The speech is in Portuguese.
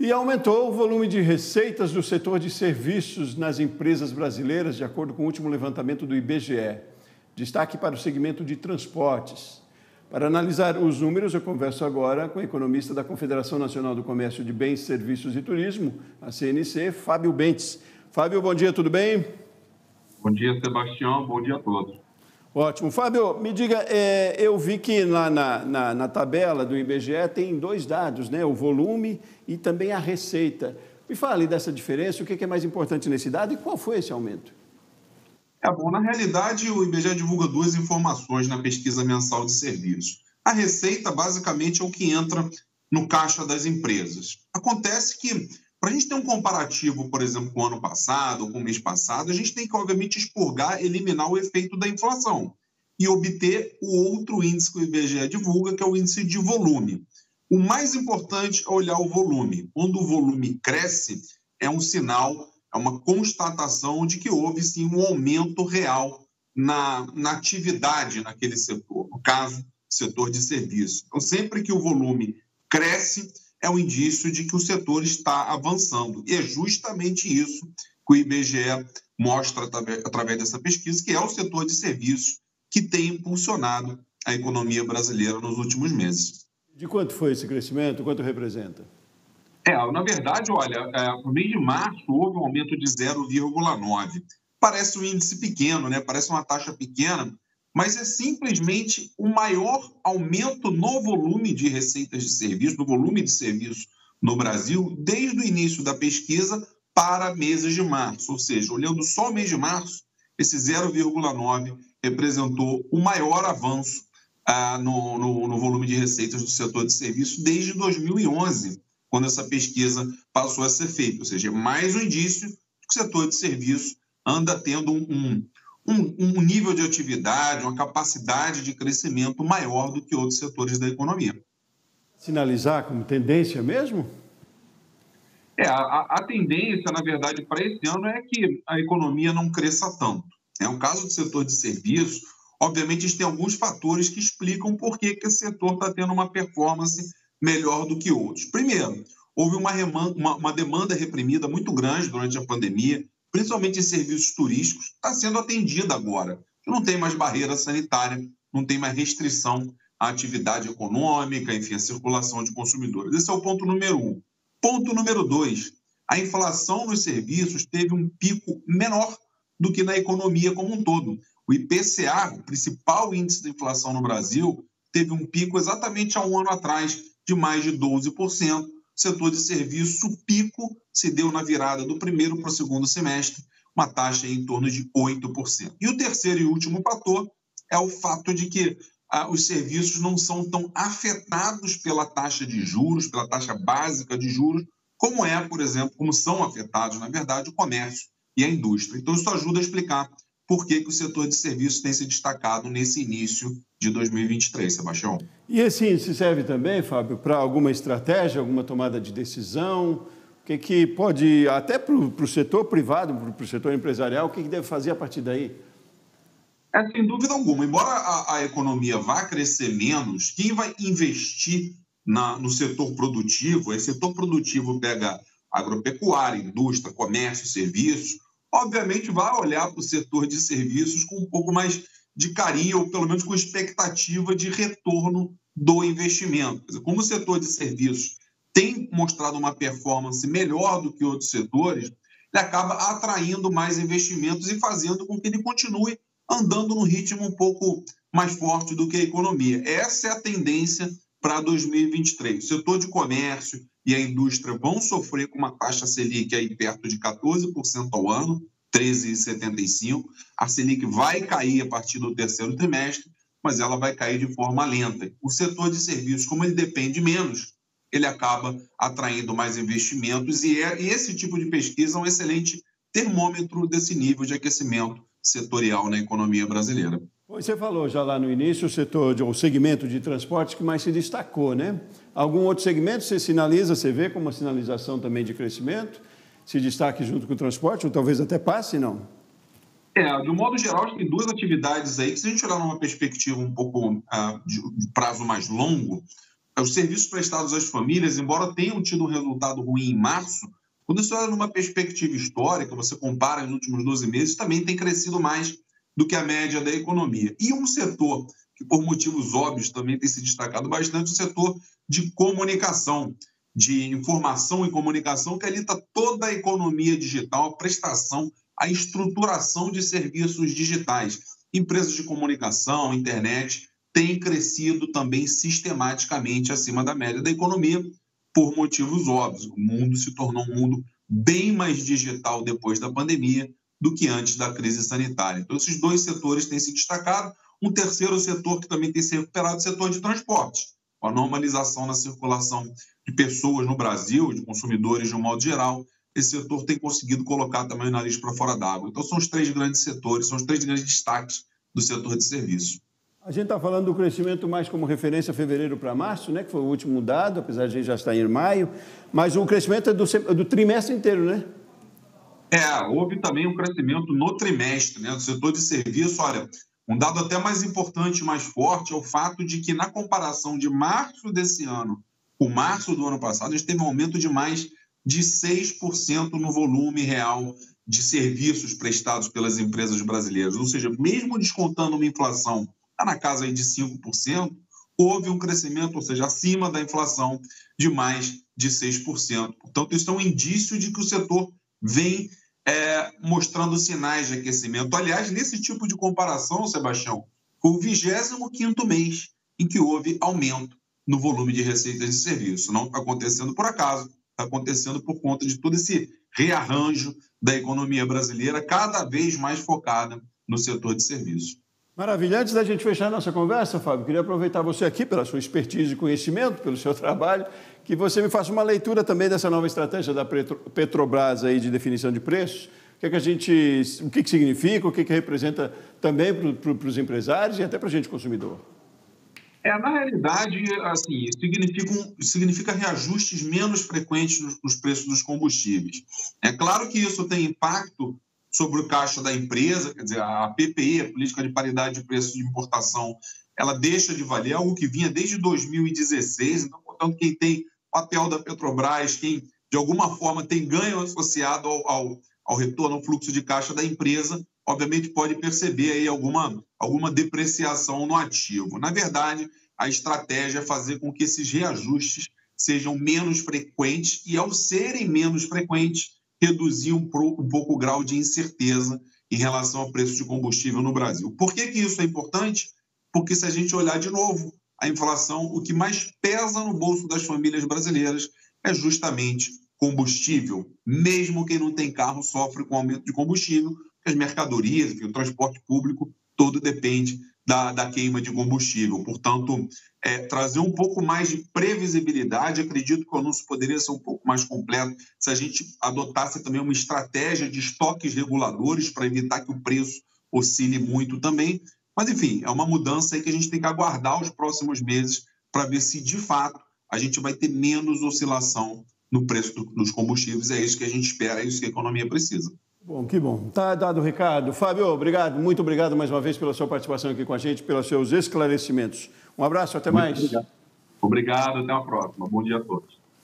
E aumentou o volume de receitas do setor de serviços nas empresas brasileiras, de acordo com o último levantamento do IBGE. Destaque para o segmento de transportes. Para analisar os números, eu converso agora com o economista da Confederação Nacional do Comércio de Bens, Serviços e Turismo, a CNC, Fábio Bentes. Fábio, bom dia, tudo bem? Bom dia, Sebastião. Bom dia a todos. Ótimo. Fábio, me diga, eu vi que lá na tabela do IBGE tem dois dados, né? O volume e também a receita. Me fale dessa diferença, o que é mais importante nesse dado e qual foi esse aumento? Bom, na realidade, o IBGE divulga duas informações na pesquisa mensal de serviços. A receita, basicamente, é o que entra no caixa das empresas. Acontece que, para a gente ter um comparativo, por exemplo, com o ano passado ou com o mês passado, a gente tem que, obviamente, expurgar, eliminar o efeito da inflação e obter o outro índice que o IBGE divulga, que é o índice de volume. O mais importante é olhar o volume. Quando o volume cresce, é um sinal, é uma constatação de que houve, sim, um aumento real na atividade naquele setor, no caso, setor de serviços. Então, sempre que o volume cresce, é um indício de que o setor está avançando. E é justamente isso que o IBGE mostra através dessa pesquisa, que é o setor de serviços que tem impulsionado a economia brasileira nos últimos meses. De quanto foi esse crescimento? Quanto representa? Na verdade, olha, no mês de março houve um aumento de 0,9. Parece um índice pequeno, né? Parece uma taxa pequena, mas é simplesmente o maior aumento no volume de receitas de serviço, no volume de serviços no Brasil, desde o início da pesquisa para meses de março. Ou seja, olhando só o mês de março, esse 0,9 representou o maior avanço no volume de receitas do setor de serviços desde 2011, quando essa pesquisa passou a ser feita. Ou seja, mais um indício de que o setor de serviços anda tendo um nível de atividade, uma capacidade de crescimento maior do que outros setores da economia. Sinalizar como tendência mesmo? A tendência, na verdade, para esse ano é que a economia não cresça tanto. No caso do setor de serviços, obviamente, a gente tem alguns fatores que explicam por que esse setor está tendo uma performance melhor do que outros. Primeiro, houve uma demanda reprimida muito grande durante a pandemia, principalmente em serviços turísticos, está sendo atendida agora. Não tem mais barreira sanitária, não tem mais restrição à atividade econômica, enfim, à circulação de consumidores. Esse é o ponto número 1. Ponto número 2, a inflação nos serviços teve um pico menor do que na economia como um todo. O IPCA, o principal índice de inflação no Brasil, teve um pico exatamente há um ano atrás, de mais de 12%. O setor de serviços, o pico se deu na virada do primeiro para o segundo semestre, uma taxa em torno de 8%. E o terceiro e último fator é o fato de que os serviços não são tão afetados pela taxa de juros, pela taxa básica de juros, como por exemplo, como são afetados, na verdade, o comércio e a indústria. Então, isso ajuda a explicar por que o setor de serviços tem se destacado nesse início de 2023, Sebastião. E esse índice serve também, Fábio, para alguma estratégia, alguma tomada de decisão? O que pode, até para o setor privado, para o setor empresarial, o que deve fazer a partir daí? Sem dúvida alguma. Embora a economia vá crescer menos, quem vai investir no setor produtivo, esse setor produtivo pega agropecuária, indústria, comércio, serviços, obviamente vai olhar para o setor de serviços com um pouco mais de carinho, ou pelo menos com expectativa de retorno do investimento. Quer dizer, como o setor de serviços tem mostrado uma performance melhor do que outros setores, ele acaba atraindo mais investimentos e fazendo com que ele continue andando num ritmo um pouco mais forte do que a economia. Essa é a tendência para 2023. O setor de comércio e a indústria vão sofrer com uma taxa Selic aí perto de 14% ao ano, 13,75%. A Selic vai cair a partir do terceiro trimestre, mas ela vai cair de forma lenta. O setor de serviços, como ele depende menos, ele acaba atraindo mais investimentos e esse tipo de pesquisa é um excelente termômetro desse nível de aquecimento setorial na economia brasileira. Você falou já lá no início o segmento de transportes que mais se destacou, né? Algum outro segmento você sinaliza, você vê como uma sinalização também de crescimento, se destaque junto com o transporte, ou talvez até passe, não? De um modo geral, tem duas atividades aí que, se a gente olhar numa perspectiva um pouco de prazo mais longo, os serviços prestados às famílias, embora tenham tido um resultado ruim em março, quando você olha numa perspectiva histórica, você compara nos últimos 12 meses, também tem crescido mais do que a média da economia. E um setor que, por motivos óbvios, também tem se destacado bastante, o setor de comunicação, de informação e comunicação, que ali está toda a economia digital, a prestação, a estruturação de serviços digitais. Empresas de comunicação, internet, têm crescido também sistematicamente acima da média da economia, por motivos óbvios. O mundo se tornou um mundo bem mais digital depois da pandemia do que antes da crise sanitária. Então, esses dois setores têm se destacado. Um terceiro setor que também tem se recuperado é o setor de transportes, com a normalização na circulação de pessoas no Brasil, de consumidores de um modo geral. Esse setor tem conseguido colocar também o nariz para fora d'água. Então, são os três grandes setores, são os três grandes destaques do setor de serviços. A gente está falando do crescimento mais como referência fevereiro para março, né, que foi o último dado, apesar de a gente já estar em maio, mas o crescimento é do trimestre inteiro, né? Houve também um crescimento no trimestre, né, do setor de serviço. Olha, um dado até mais importante, mais forte, é o fato de que, na comparação de março desse ano com março do ano passado, a gente teve um aumento de mais de 6% no volume real de serviços prestados pelas empresas brasileiras. Ou seja, mesmo descontando uma inflação está na casa aí de 5%, houve um crescimento, ou seja, acima da inflação, de mais de 6%. Portanto, isso é um indício de que o setor vem mostrando sinais de aquecimento. Aliás, nesse tipo de comparação, Sebastião, foi o 25º mês em que houve aumento no volume de receitas de serviço. Não está acontecendo por acaso, está acontecendo por conta de todo esse rearranjo da economia brasileira, cada vez mais focada no setor de serviços. Maravilha. Antes da gente fechar a nossa conversa, Fábio, queria aproveitar você aqui pela sua expertise e conhecimento, pelo seu trabalho, que você me faça uma leitura também dessa nova estratégia da Petrobras aí de definição de preços. O que significa, o que representa também para os empresários e até para a gente consumidor. Na realidade, assim, significa reajustes menos frequentes nos preços dos combustíveis. É claro que isso tem impacto sobre o caixa da empresa, quer dizer, a PPI, a Política de Paridade de Preços de Importação, ela deixa de valer, algo que vinha desde 2016, então, portanto, quem tem papel da Petrobras, quem de alguma forma tem ganho associado ao retorno ao fluxo de caixa da empresa, obviamente pode perceber aí alguma depreciação no ativo. Na verdade, a estratégia é fazer com que esses reajustes sejam menos frequentes e, ao serem menos frequentes, reduzir um pouco o grau de incerteza em relação ao preço de combustível no Brasil. Por que isso é importante? Porque, se a gente olhar de novo a inflação, o que mais pesa no bolso das famílias brasileiras é justamente combustível. Mesmo quem não tem carro sofre com aumento de combustível, porque as mercadorias, enfim, o transporte público, todo depende da queima de combustível. Portanto, trazer um pouco mais de previsibilidade. Acredito que o anúncio poderia ser um pouco mais completo se a gente adotasse também uma estratégia de estoques reguladores para evitar que o preço oscile muito também. Mas, enfim, é uma mudança aí que a gente tem que aguardar os próximos meses para ver se, de fato, a gente vai ter menos oscilação no preço dos combustíveis. É isso que a gente espera, é isso que a economia precisa. Bom, que bom. Tá dado o recado. Fábio, obrigado, muito obrigado mais uma vez pela sua participação aqui com a gente, pelos seus esclarecimentos. Um abraço, até mais. Obrigado, até a próxima. Bom dia a todos.